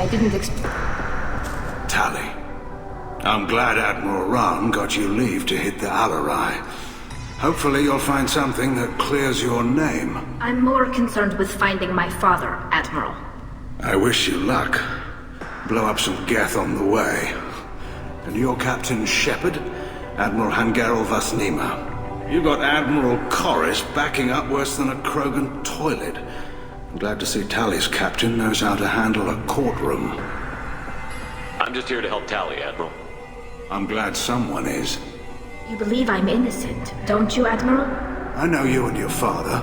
I didn't expect... Tali, I'm glad Admiral Rahn got you leave to hit the Alarai. Hopefully you'll find something that clears your name. I'm more concerned with finding my father, Admiral. I wish you luck. Blow up some Geth on the way. And your Captain Shepard, Admiral Hangarel Vasnima. You got Admiral Corris backing up worse than a Krogan toilet. I'm glad to see Tali's captain knows how to handle a courtroom. I'm just here to help Tali, Admiral. I'm glad someone is. You believe I'm innocent, don't you, Admiral? I know you and your father.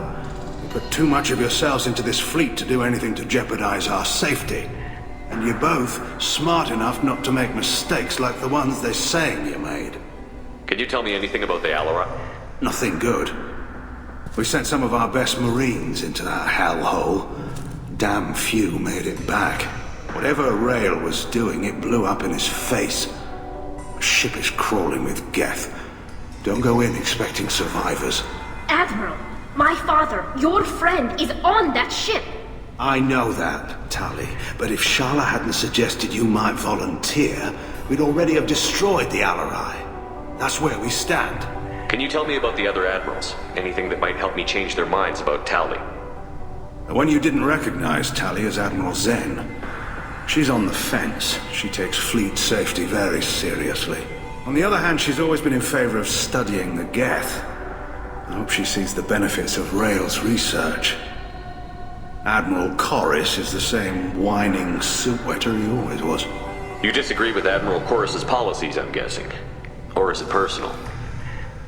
You put too much of yourselves into this fleet to do anything to jeopardize our safety. And you're both smart enough not to make mistakes like the ones they're saying you made. Can you tell me anything about the Alarai? Nothing good. We sent some of our best Marines into that hellhole. Damn few made it back. Whatever Rail was doing, it blew up in his face. The ship is crawling with Geth. Don't go in expecting survivors. Admiral, my father, your friend, is on that ship! I know that, Tali, but if Shala hadn't suggested you might volunteer, we'd already have destroyed the Alarai. That's where we stand. Can you tell me about the other admirals? Anything that might help me change their minds about Tali? The one you didn't recognize, Tali, is Admiral Zen. She's on the fence. She takes fleet safety very seriously. On the other hand, she's always been in favor of studying the Geth. I hope she sees the benefits of Rail's research. Admiral Corris is the same whining soup-wetter he always was. You disagree with Admiral Corris's policies, I'm guessing. Or is it personal?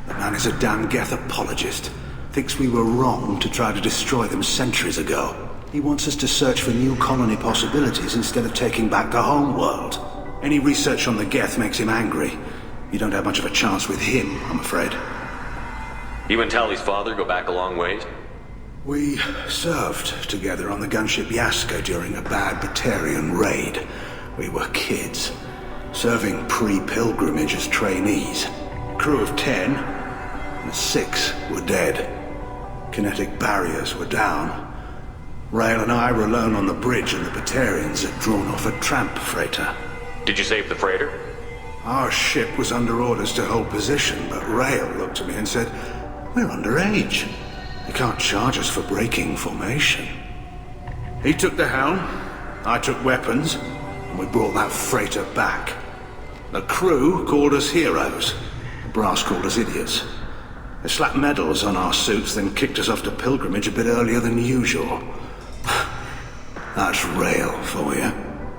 The man is a damn Geth apologist. Thinks we were wrong to try to destroy them centuries ago. He wants us to search for new colony possibilities instead of taking back the home world. Any research on the Geth makes him angry. You don't have much of a chance with him, I'm afraid. You and Tali's father go back a long ways? We served together on the gunship Yaska during a bad Batarian raid. We were kids, serving pre-pilgrimage as trainees. Crew of 10, and 6 were dead. Kinetic barriers were down. Rail and I were alone on the bridge, and the Batarians had drawn off a tramp freighter. Did you save the freighter? Our ship was under orders to hold position, but Rail looked at me and said, "We're underage. You can't charge us for breaking formation." He took the helm, I took weapons, and we brought that freighter back. The crew called us heroes. The brass called us idiots. They slapped medals on our suits, then kicked us off to pilgrimage a bit earlier than usual. That's Rail for you.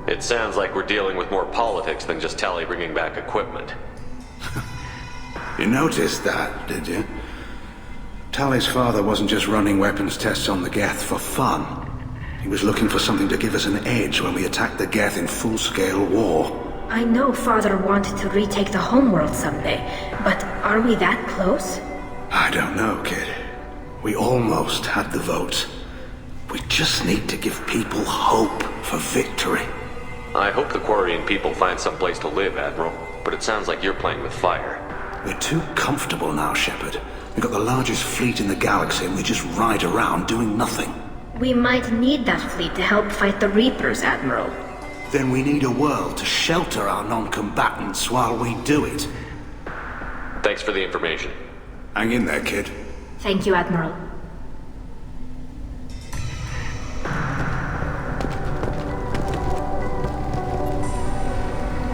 It sounds like we're dealing with more politics than just Tali bringing back equipment. You noticed that, did you? Tali's father wasn't just running weapons tests on the Geth for fun. He was looking for something to give us an edge when we attacked the Geth in full-scale war. I know Father wanted to retake the homeworld someday, but are we that close? I don't know, kid. We almost had the votes. We just need to give people hope for victory. I hope the Quarian people find some place to live, Admiral, but it sounds like you're playing with fire. We're too comfortable now, Shepard. We've got the largest fleet in the galaxy and we just ride around doing nothing. We might need that fleet to help fight the Reapers, Admiral. Then we need a world to shelter our non-combatants while we do it. Thanks for the information. Hang in there, kid. Thank you, Admiral.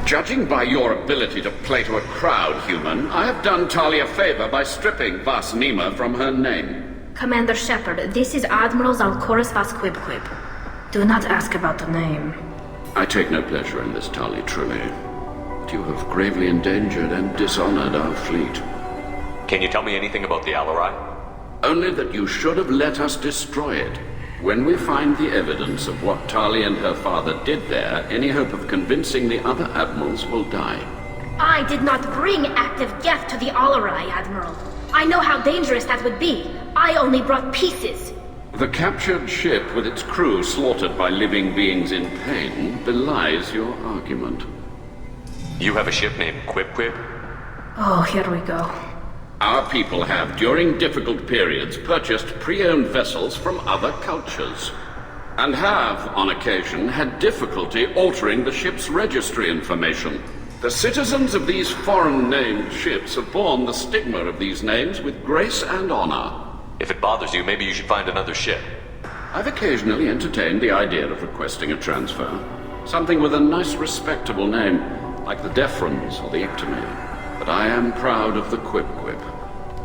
Judging by your ability to play to a crowd, human, I have done Tali a favor by stripping Vasnima from her name. Commander Shepard, this is Admiral Zalkoris Vasquibquib. Do not ask about the name. I take no pleasure in this, Tali, truly. But you have gravely endangered and dishonored our fleet. Can you tell me anything about the Alarai? Only that you should have let us destroy it. When we find the evidence of what Tali and her father did there, any hope of convincing the other admirals will die. I did not bring active Geth to the Alarai, Admiral. I know how dangerous that would be. I only brought pieces. The captured ship with its crew slaughtered by living beings in pain belies your argument. You have a ship named Quib? Oh, here we go. Our people have, during difficult periods, purchased pre-owned vessels from other cultures. And have, on occasion, had difficulty altering the ship's registry information. The citizens of these foreign-named ships have borne the stigma of these names with grace and honor. If it bothers you, maybe you should find another ship. I've occasionally entertained the idea of requesting a transfer. Something with a nice, respectable name, like the Defrons or the Ictomy. But I am proud of the Quip-Quip,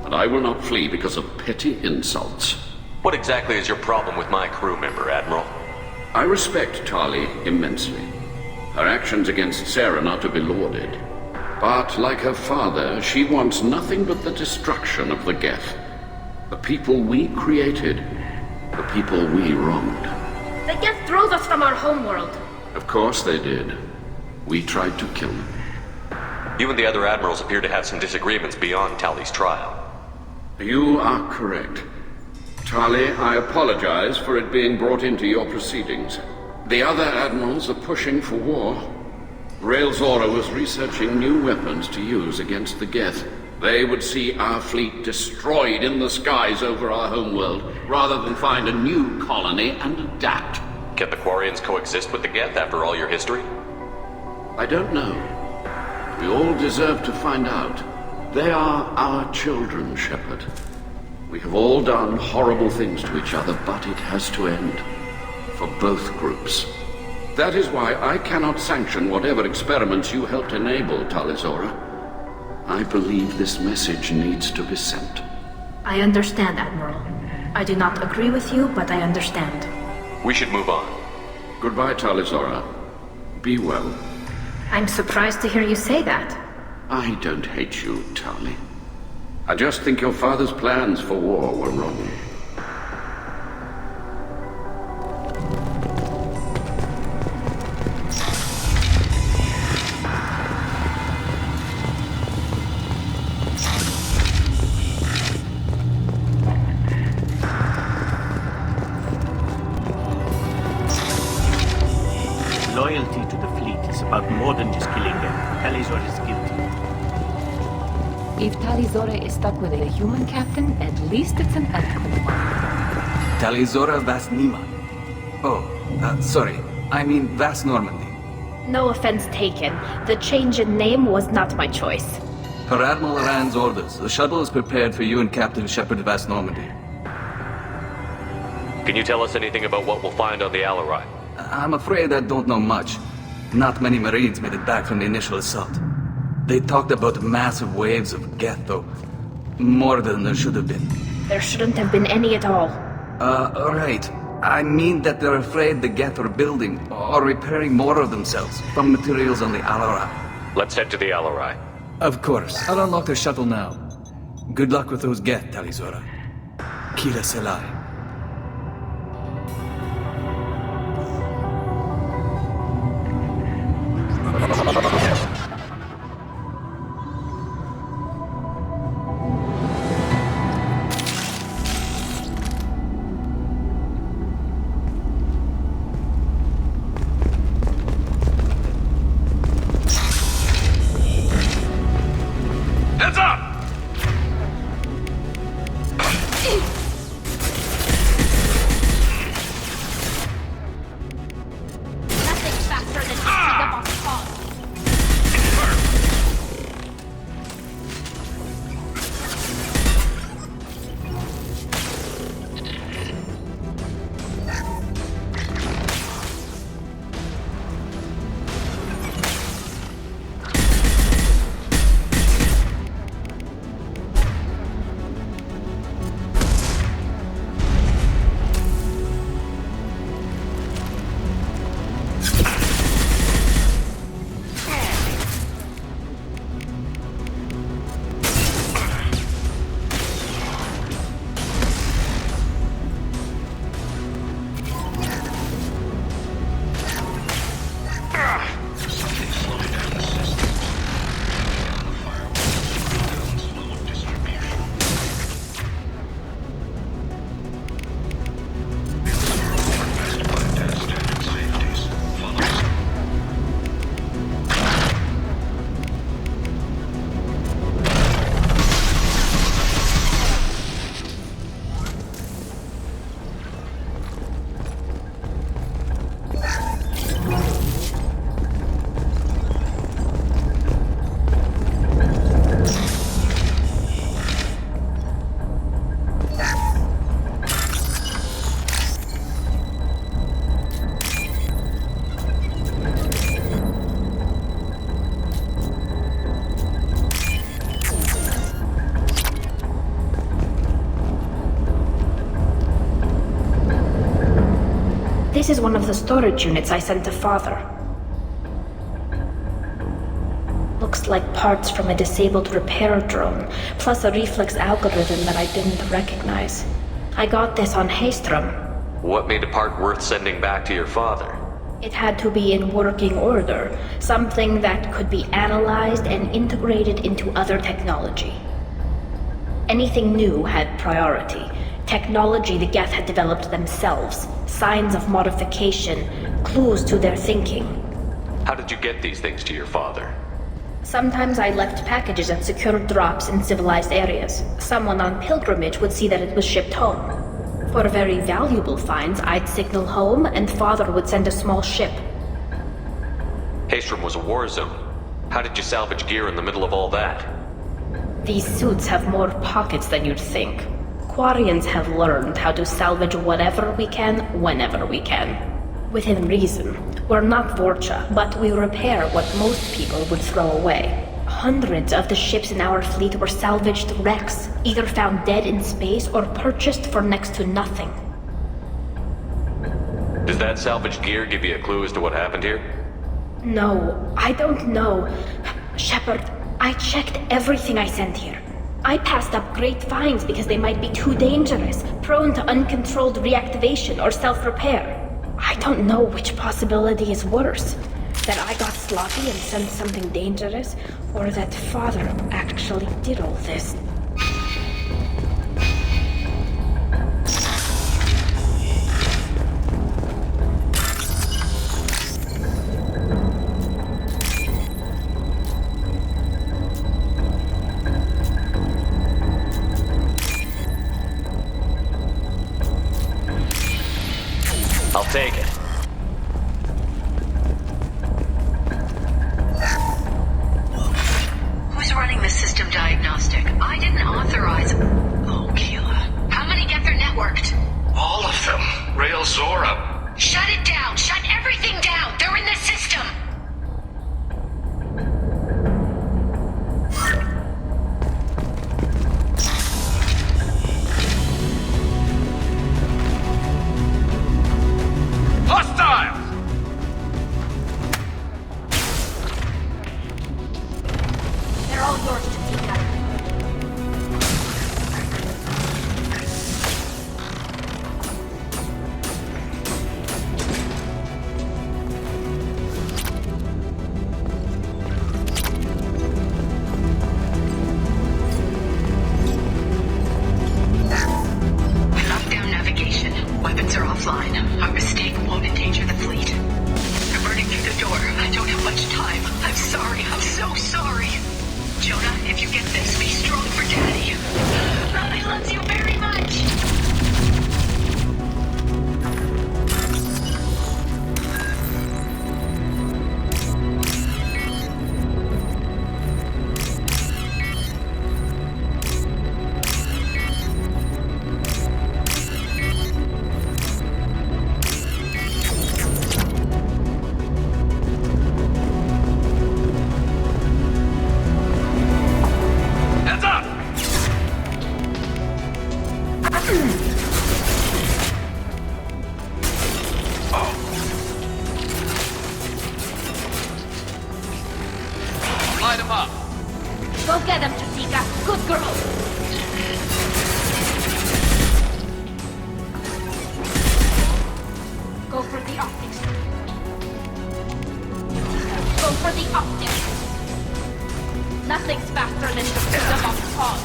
and I will not flee because of petty insults. What exactly is your problem with my crew member, Admiral? I respect Tali immensely. Her actions against Sarah are not to be lauded. But, like her father, she wants nothing but the destruction of the Geth. The people we created. The people we wronged. The Geth drove us from our homeworld. Of course they did. We tried to kill them. You and the other admirals appear to have some disagreements beyond Tali's trial. You are correct. Tali, I apologize for it being brought into your proceedings. The other admirals are pushing for war. Rael Zora was researching new weapons to use against the Geth. They would see our fleet destroyed in the skies over our homeworld, rather than find a new colony and adapt. Can the Quarians coexist with the Geth after all your history? I don't know. We all deserve to find out. They are our children, Shepard. We have all done horrible things to each other, but it has to end. For both groups. That is why I cannot sanction whatever experiments you helped enable, Talizora. I believe this message needs to be sent. I understand, Admiral. I do not agree with you, but I understand. We should move on. Goodbye, Talizora. Be well. I'm surprised to hear you say that. I don't hate you, Tali. I just think your father's plans for war were wrong. Loyalty to the fleet is about more than just killing them. Talizor is guilty. If Talizora is stuck with a human captain, at least it's an ethical one. Talizora Vas Nima. Oh, sorry. I mean Vas Normandy. No offense taken. The change in name was not my choice. Per Admiral Rand's orders, the shuttle is prepared for you and Captain Shepard Vas Normandy. Can you tell us anything about what we'll find on the Alarai? I'm afraid I don't know much. Not many Marines made it back from the initial assault. They talked about massive waves of Geth, though. More than there should have been. There shouldn't have been any at all. Right. I mean that they're afraid the Geth are building or repairing more of themselves from materials on the Alarai. Let's head to the Alarai. Of course. I'll unlock the shuttle now. Good luck with those Geth, Talizora. Kira Selai. Heads up! This is one of the storage units I sent to Father. Looks like parts from a disabled repair drone, plus a reflex algorithm that I didn't recognize. I got this on Haystrom. What made a part worth sending back to your father? It had to be in working order, something that could be analyzed and integrated into other technology. Anything new had priority. Technology the Geth had developed themselves, signs of modification, clues to their thinking. How did you get these things to your father? Sometimes I left packages at secured drops in civilized areas. Someone on pilgrimage would see that it was shipped home. For very valuable finds, I'd signal home, and Father would send a small ship. Haystrom was a war zone. How did you salvage gear in the middle of all that? These suits have more pockets than you'd think. Quarians have learned how to salvage whatever we can, whenever we can. Within reason. We're not Vorcha, but we repair what most people would throw away. Hundreds of the ships in our fleet were salvaged wrecks, either found dead in space or purchased for next to nothing. Does that salvaged gear give you a clue as to what happened here? No, I don't know. Shepard, I checked everything I sent here. I passed up great finds because they might be too dangerous, prone to uncontrolled reactivation or self-repair. I don't know which possibility is worse. That I got sloppy and sent something dangerous, or that Father actually did all this. I'll take it. Who's running the system diagnostic? I didn't authorize... Oh, Keela. How many Geth are networked? All of them. Rail Zora. Shut it down! Shut everything down! They're in the system! Hostile! They're all yours to take out. Lockdown navigation. Weapons are offline. Our mistake won't endanger the fleet. They're burning through the door. I don't have much time. I'm sorry. I'm so sorry. Jonah, if you get this, be strong for Daddy. Mommy loves you very much. Hands up! Light him up. Go get them, Jessica. Good girl. Go for the optics. Go for the optics. Nothing's faster than the freedom of thought.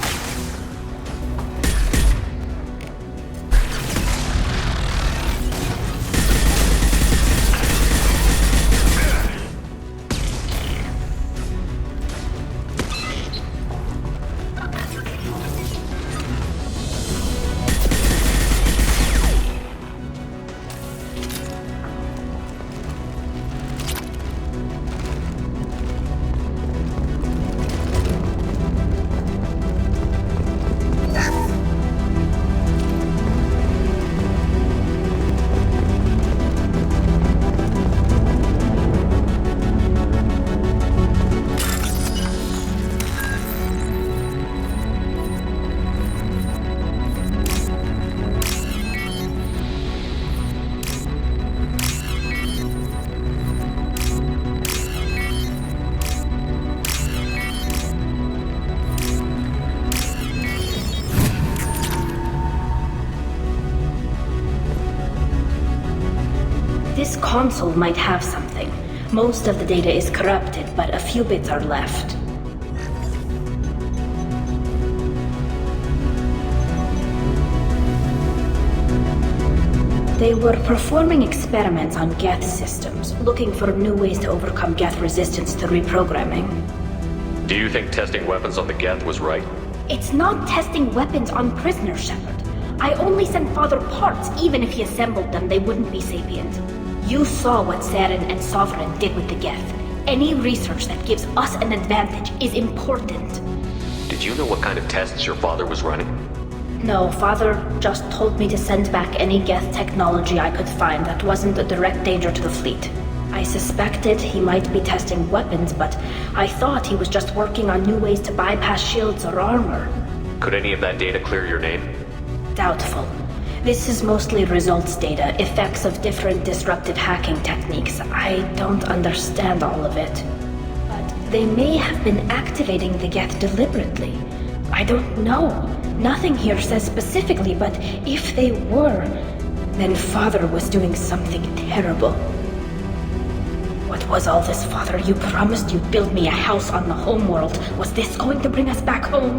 This console might have something. Most of the data is corrupted, but a few bits are left. They were performing experiments on Geth systems, looking for new ways to overcome Geth resistance to reprogramming. Do you think testing weapons on the Geth was right? It's not testing weapons on prisoners, Shepard. I only sent Father parts. Even if he assembled them, they wouldn't be sapient. You saw what Saren and Sovereign did with the Geth. Any research that gives us an advantage is important. Did you know what kind of tests your father was running? No, Father just told me to send back any Geth technology I could find that wasn't a direct danger to the fleet. I suspected he might be testing weapons, but I thought he was just working on new ways to bypass shields or armor. Could any of that data clear your name? Doubtful. This is mostly results data, effects of different disruptive hacking techniques. I don't understand all of it. But they may have been activating the Geth deliberately. I don't know. Nothing here says specifically, but if they were, then Father was doing something terrible. What was all this, Father? You promised you'd build me a house on the homeworld. Was this going to bring us back home?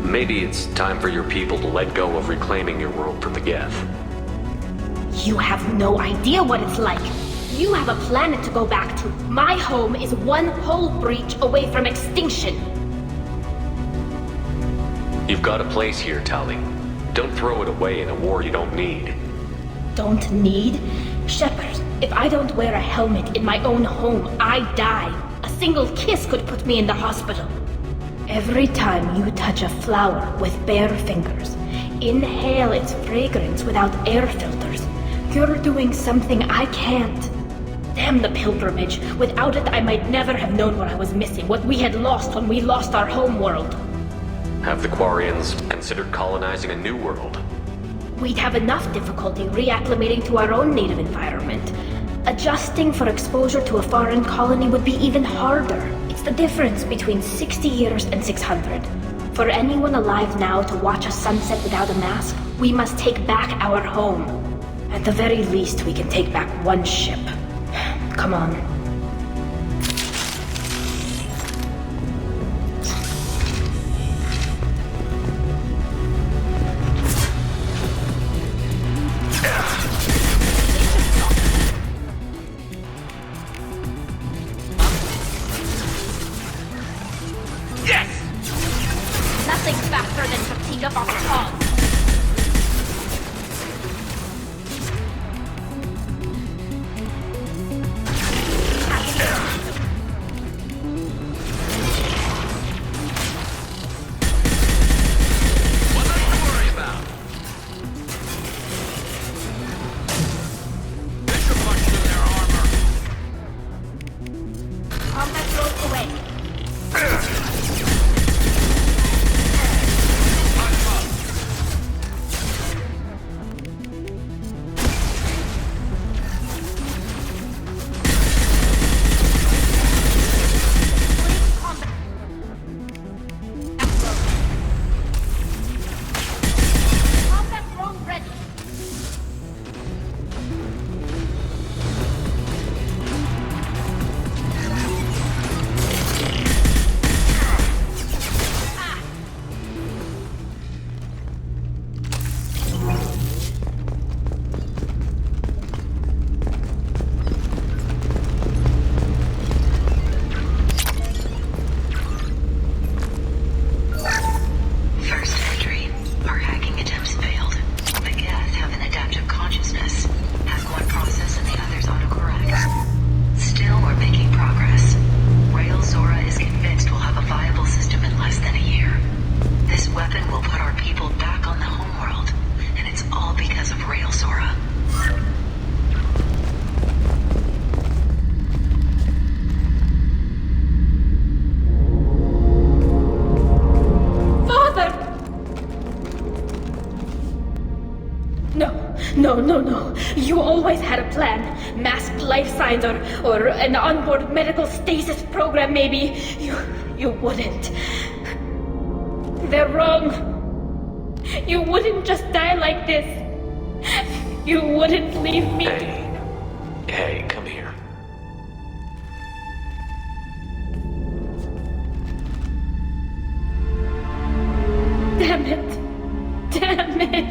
Maybe it's time for your people to let go of reclaiming your world from the Geth. You have no idea what it's like. You have a planet to go back to. My home is one hull breach away from extinction. You've got a place here, Tali. Don't throw it away in a war you don't need. Don't need? Shepard, if I don't wear a helmet in my own home, I die. A single kiss could put me in the hospital. Every time you touch a flower with bare fingers, inhale its fragrance without air filters, you're doing something I can't. Damn the pilgrimage. Without it, I might never have known what I was missing, what we had lost when we lost our home world. Have the Quarians considered colonizing a new world? We'd have enough difficulty reacclimating to our own native environment. Adjusting for exposure to a foreign colony would be even harder. It's the difference between 60 years and 600. For anyone alive now to watch a sunset without a mask, we must take back our home. At the very least, we can take back one ship. Come on. Nothing's faster than fatigue up on the tongue. No. You always had a plan. Masked life signs or an onboard medical stasis program, maybe. You wouldn't. They're wrong. You wouldn't just die like this. You wouldn't leave me. Hey, come here. Damn it. Damn it.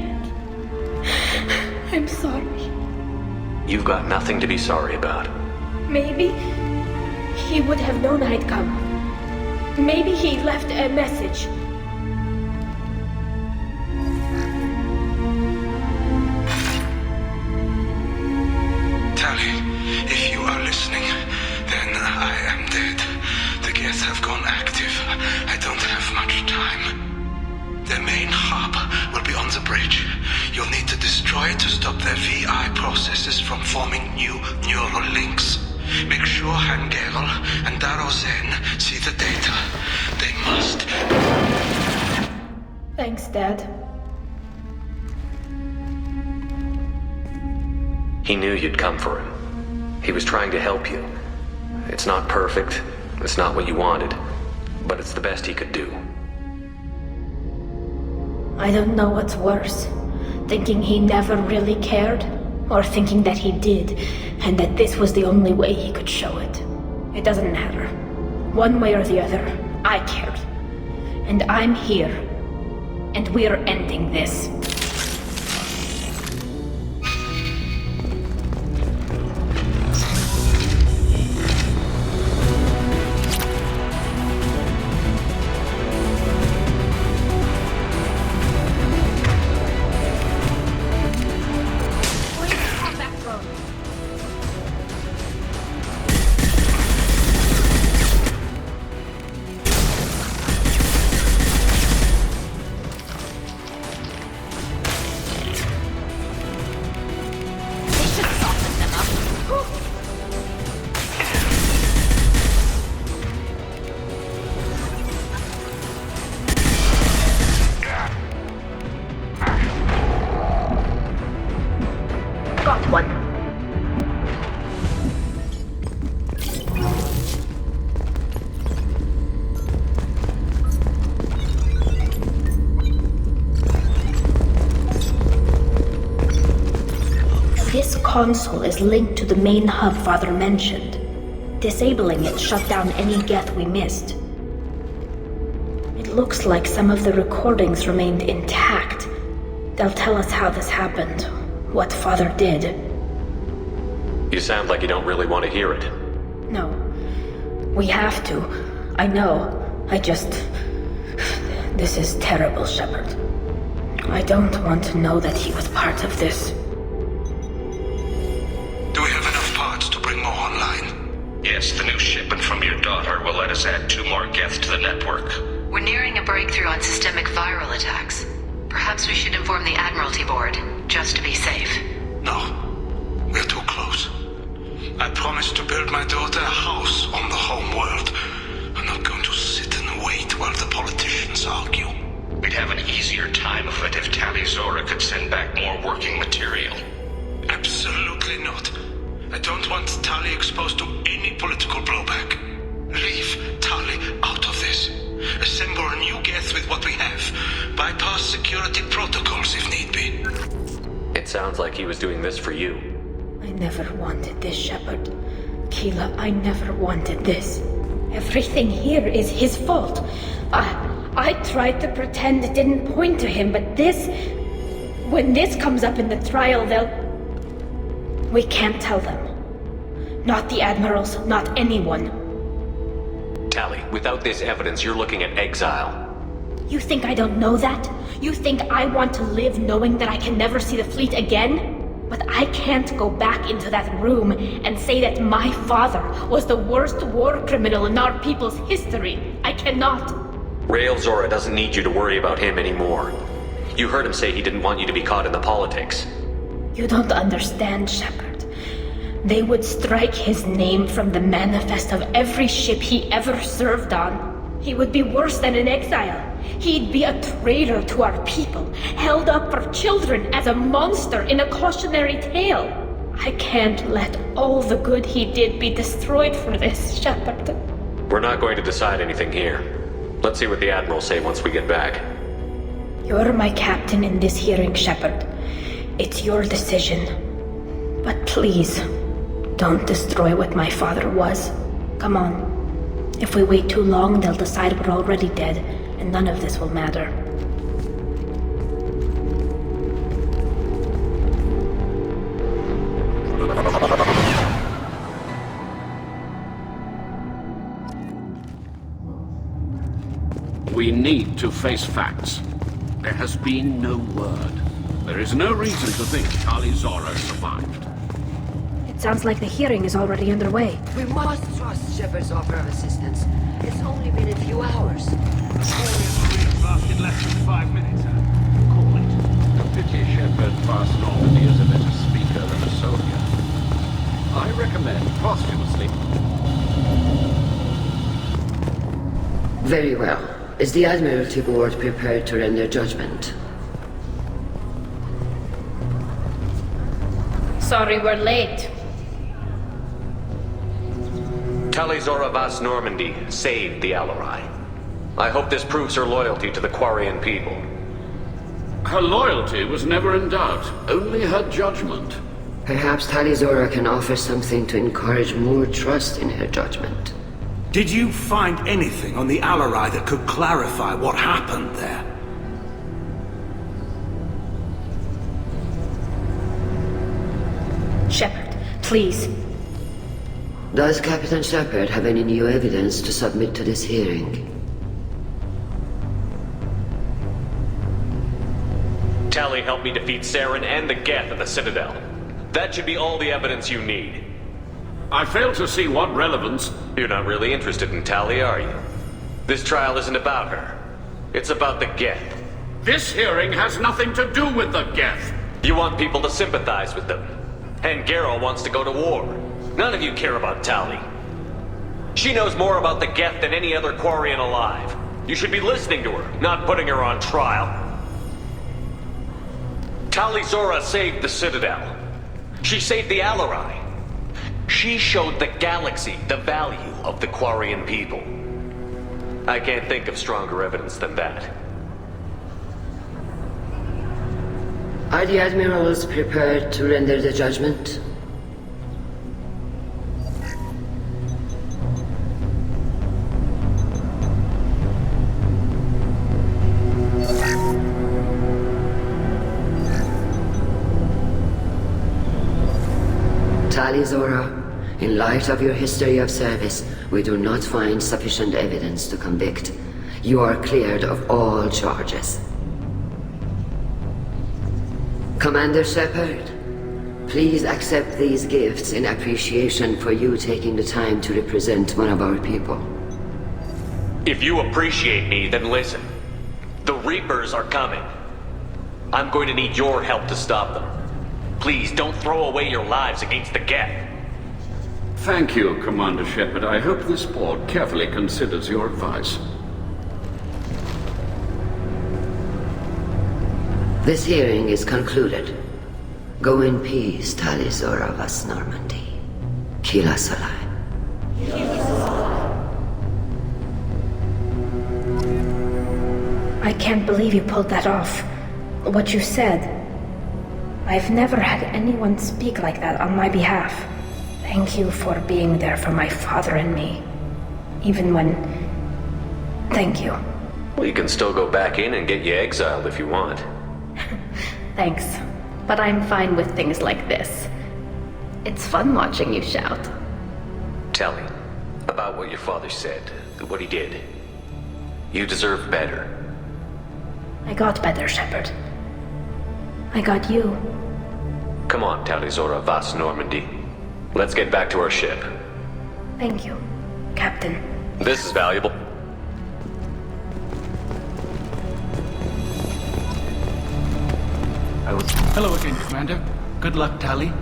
I'm sorry. You've got nothing to be sorry about. Maybe he would have known I'd come. Maybe he left a message. Tally, if you are listening, then I am dead. The Geth have gone active. I don't have much time. The main hub will be on the bridge. You'll need to destroy it to stop their VI processes from forming new neural links. Make sure Hangerel and Daro Zen see the data. They must. Thanks, Dad. He knew you'd come for him. He was trying to help you. It's not perfect. It's not what you wanted. But it's the best he could do. I don't know what's worse. Thinking he never really cared, or thinking that he did, and that this was the only way he could show it. It doesn't matter. One way or the other, I cared. And I'm here. And we're ending this. Got one. This console is linked to the main hub Father mentioned. Disabling it shut down any Geth we missed. It looks like some of the recordings remained intact. They'll tell us how this happened, what Father did. You sound like you don't really want to hear it. No. We have to. I know. This is terrible, Shepard. I don't want to know that he was part of this. Do we have enough parts to bring more online? Yes, the new shipment from your daughter will let us add 2 more Geth to the network. We're nearing a breakthrough on systemic viral attacks. Perhaps we should inform the Admiralty Board, just to be safe. No. We're too close. I promised to build my daughter a house on the home world. I'm not going to sit and wait while the politicians argue. We'd have an easier time of it if Tali Zora could send back more working material. Absolutely not. I don't want Tali exposed to any political blowback. Leave Tali out of this. Assemble a new Geth with what we have. Bypass security protocols if need be. It sounds like he was doing this for you. I never wanted this, Shepard. Keela, I never wanted this. Everything here is his fault. I tried to pretend it didn't point to him, but this... When this comes up in the trial, we can't tell them. Not the admirals, not anyone. Tali, without this evidence, you're looking at exile. You think I don't know that? You think I want to live knowing that I can never see the fleet again? But I can't go back into that room and say that my father was the worst war criminal in our people's history. I cannot. Rael Zora doesn't need you to worry about him anymore. You heard him say he didn't want you to be caught in the politics. You don't understand, Shepard. They would strike his name from the manifest of every ship he ever served on. He would be worse than an exile. He'd be a traitor to our people, held up for children as a monster in a cautionary tale. I can't let all the good he did be destroyed for this, Shepard. We're not going to decide anything here. Let's see what the Admirals say once we get back. You're my captain in this hearing, Shepard. It's your decision. But please, don't destroy what my father was. Come on. If we wait too long, they'll decide we're already dead, and none of this will matter. We need to face facts. There has been no word. There is no reason to think Tali Zora survived. It sounds like the hearing is already underway. We must trust Shepard's offer of assistance. It's only been a few hours. Lasted less than 5 minutes, Call it. Pity Shepard past Normandy is a better speaker than a soldier. I recommend posthumously. Very well. Is the Admiralty Board prepared to render judgment? Sorry we're late. Tali Zora Vas Normandy saved the Alarai. I hope this proves her loyalty to the Quarian people. Her loyalty was never in doubt, only her judgment. Perhaps Tali Zora can offer something to encourage more trust in her judgment. Did you find anything on the Alarai that could clarify what happened there? Shepard, please. Does Captain Shepard have any new evidence to submit to this hearing? Tali helped me defeat Saren and the Geth at the Citadel. That should be all the evidence you need. I fail to see what relevance... You're not really interested in Tali, are you? This trial isn't about her. It's about the Geth. This hearing has nothing to do with the Geth. You want people to sympathize with them. And Garrow wants to go to war. None of you care about Tali. She knows more about the Geth than any other Quarian alive. You should be listening to her, not putting her on trial. Tali Zora saved the Citadel. She saved the Alarai. She showed the galaxy the value of the Quarian people. I can't think of stronger evidence than that. Are the admirals prepared to render the judgment? Tali Zora, in light of your history of service, we do not find sufficient evidence to convict. You are cleared of all charges. Commander Shepard, please accept these gifts in appreciation for you taking the time to represent one of our people. If you appreciate me, then listen. The Reapers are coming. I'm going to need your help to stop them. Please don't throw away your lives against the Geth. Thank you, Commander Shepard. I hope this board carefully considers your advice. This hearing is concluded. Go in peace, Tali Zora Vas Normandy. Kila Salai. I can't believe you pulled that off. What you said. I've never had anyone speak like that on my behalf. Thank you for being there for my father and me. Even when... Thank you. Well, you can still go back in and get you exiled if you want. Thanks. But I'm fine with things like this. It's fun watching you shout. Tell me about what your father said, what he did. You deserve better. I got better, Shepard. I got you. Come on, Tali Zora Vas Normandy. Let's get back to our ship. Thank you, Captain. This is valuable. Hello again, Commander. Good luck, Tali.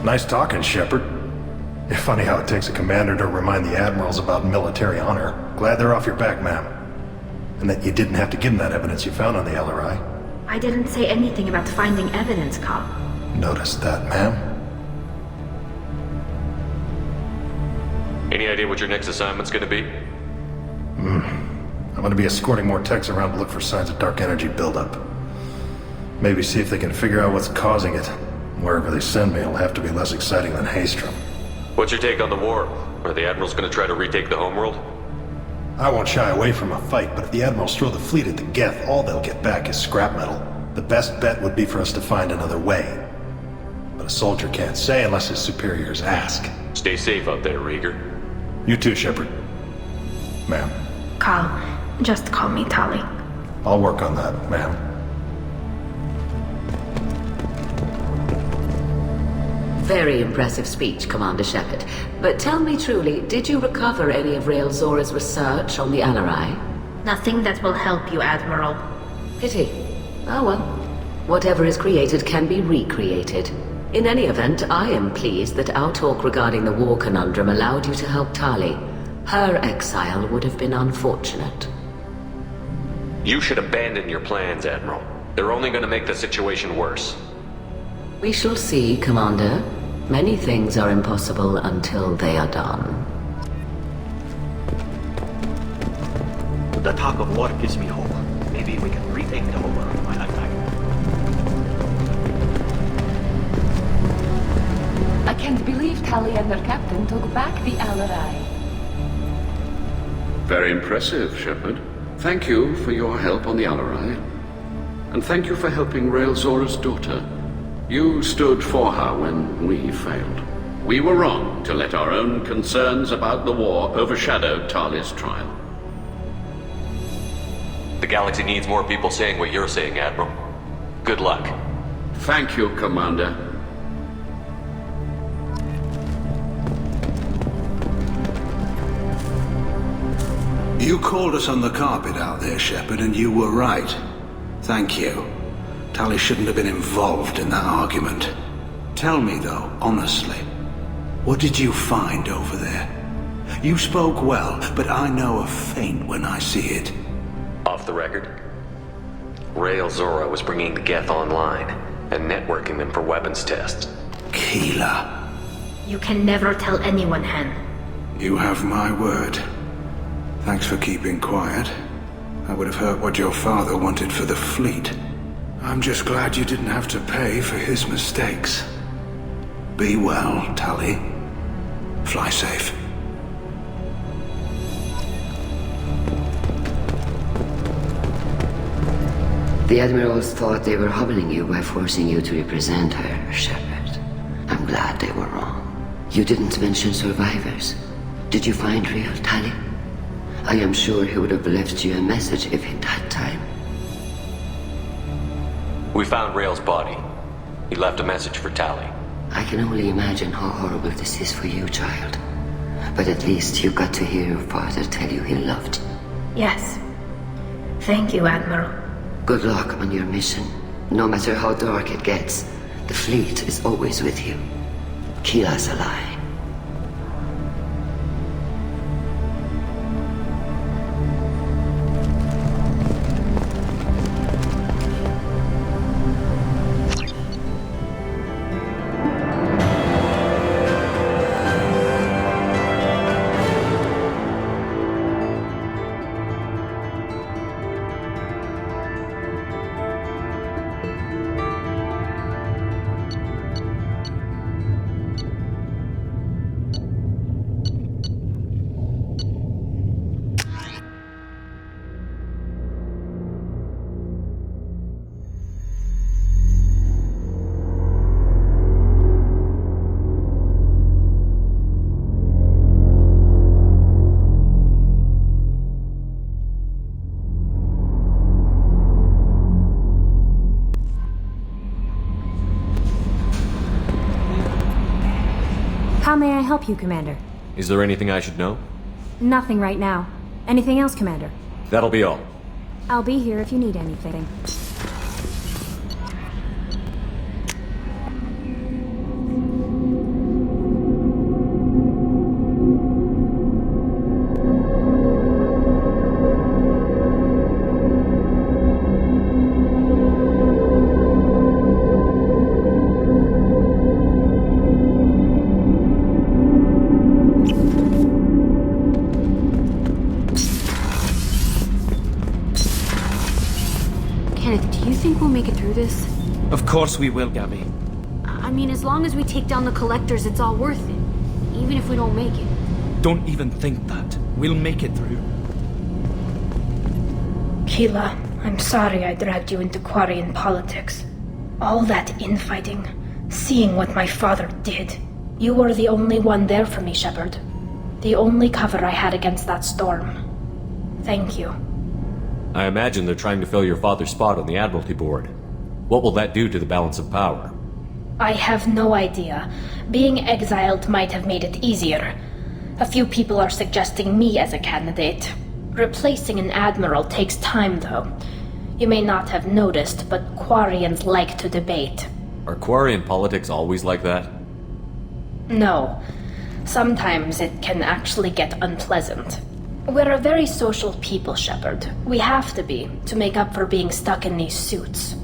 Nice talking, Shepard. It's funny how it takes a commander to remind the admirals about military honor. Glad they're off your back, ma'am. And that you didn't have to give them that evidence you found on the LRI. I didn't say anything about finding evidence, Carl. Noticed that, ma'am. Any idea what your next assignment's gonna be? I'm gonna be escorting more techs around to look for signs of dark energy buildup. Maybe see if they can figure out what's causing it. Wherever they send me, it'll have to be less exciting than Haystrom. What's your take on the war? Are the Admirals gonna try to retake the homeworld? I won't shy away from a fight, but if the Admirals throw the fleet at the Geth, all they'll get back is scrap metal. The best bet would be for us to find another way. But a soldier can't say unless his superiors ask. Stay safe out there, Rieger. You too, Shepard. Ma'am. Carl, just call me Tali. I'll work on that, ma'am. Very impressive speech, Commander Shepard. But tell me truly, did you recover any of Rael Zora's research on the Alarai? Nothing that will help you, Admiral. Pity. Oh well. Whatever is created can be recreated. In any event, I am pleased that our talk regarding the war conundrum allowed you to help Tali. Her exile would have been unfortunate. You should abandon your plans, Admiral. They're only gonna make the situation worse. We shall see, Commander. Many things are impossible until they are done. The talk of war gives me hope. Maybe we can retake the homeworld in my lifetime. I can't believe Tali and her captain took back the Alarai. Very impressive, Shepard. Thank you for your help on the Alarai. And thank you for helping Rael Zora's daughter. You stood for her when we failed. We were wrong to let our own concerns about the war overshadow Tali's trial. The galaxy needs more people saying what you're saying, Admiral. Good luck. Thank you, Commander. You called us on the carpet out there, Shepard, and you were right. Thank you. Tali shouldn't have been involved in that argument. Tell me, though, honestly, what did you find over there? You spoke well, but I know a feint when I see it. Off the record, Rael Zora was bringing the Geth online and networking them for weapons tests. Keeler. You can never tell anyone, Han. You have my word. Thanks for keeping quiet. I would have heard what your father wanted for the fleet. I'm just glad you didn't have to pay for his mistakes. Be well, Tali. Fly safe. The Admirals thought they were humbling you by forcing you to represent her, Shepard. I'm glad they were wrong. You didn't mention survivors. Did you find real Tali? I am sure he would have left you a message if he'd had time. We found Rael's body. He left a message for Tali. I can only imagine how horrible this is for you, child. But at least you got to hear your father tell you he loved you. Yes. Thank you, Admiral. Good luck on your mission. No matter how dark it gets, the fleet is always with you. Keela's alive. How may I help you, Commander? Is there anything I should know? Nothing right now. Anything else, Commander? That'll be all. I'll be here if you need anything. do this? Of course we will, Gabby. I mean, as long as we take down the collectors, it's all worth it. Even if we don't make it. Don't even think that. We'll make it through. Keela, I'm sorry I dragged you into Quarian politics. All that infighting, seeing what my father did. You were the only one there for me, Shepard. The only cover I had against that storm. Thank you. I imagine they're trying to fill your father's spot on the Admiralty Board. What will that do to the balance of power? I have no idea. Being exiled might have made it easier. A few people are suggesting me as a candidate. Replacing an admiral takes time, though. You may not have noticed, but Quarians like to debate. Are Quarian politics always like that? No. Sometimes it can actually get unpleasant. We're a very social people, Shepard. We have to be, to make up for being stuck in these suits.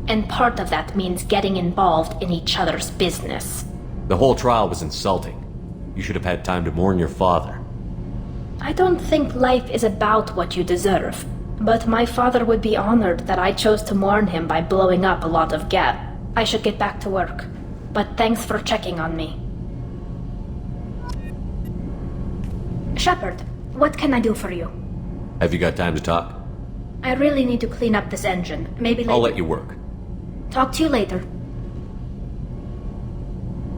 And part of that means getting involved in each other's business. The whole trial was insulting. You should have had time to mourn your father. I don't think life is about what you deserve, but my father would be honored that I chose to mourn him by blowing up a lot of Geth. I should get back to work, but thanks for checking on me. Shepard, what can I do for you? Have you got time to talk? I really need to clean up this engine. Maybe later. I'll let you work. Talk to you later.